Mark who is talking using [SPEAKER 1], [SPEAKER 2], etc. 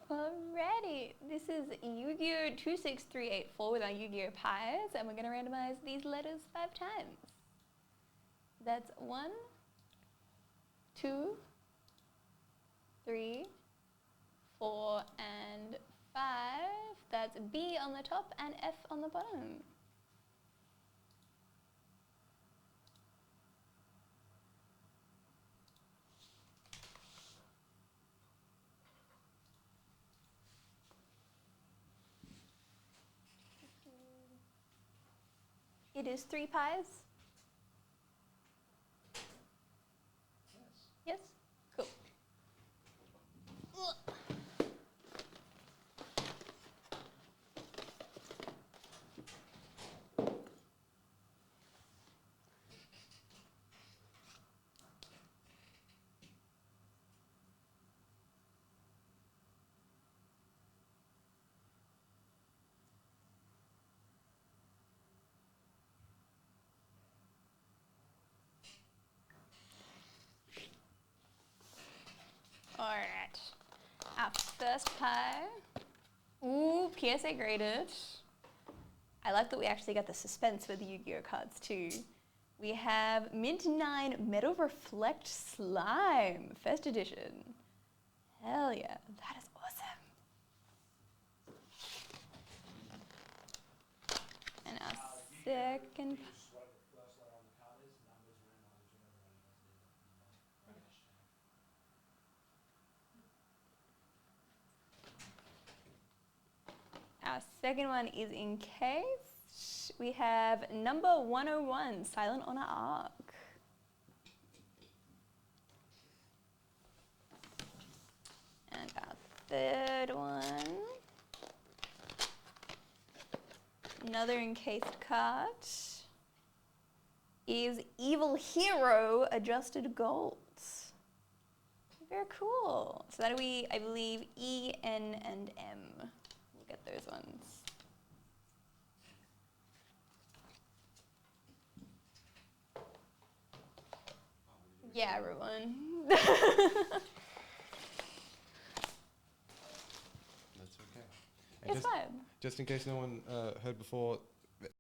[SPEAKER 1] Alrighty, this is Yu-Gi-Oh! 26384 with our Yu-Gi-Oh! Pies, and we're going to randomize these letters 5 times. That's 1, 2, 3, 4, and 5. That's B on the top and F on the bottom. It is 3 pies?
[SPEAKER 2] Yes.
[SPEAKER 1] Yes? Cool. Ugh. Alright, our first pie. Ooh, PSA graded. I like that we actually got the suspense with the Yu-Gi-Oh! Cards too. We have Mint 9 Metal Reflect Slime, first edition. Hell yeah, that is awesome. And our second.
[SPEAKER 2] What the first letter on the card is, numbers, randomizers, whatever it is.
[SPEAKER 1] Our second one is encased. We have number 101, Silent Honor Arc. And our third one, another encased card, is Evil Hero Adjusted Gold. Very cool. So that'll be, I believe, E, N, and M. We'll get those ones. Yeah, everyone.
[SPEAKER 3] That's okay. And
[SPEAKER 1] It's fine.
[SPEAKER 3] just in case no one heard before,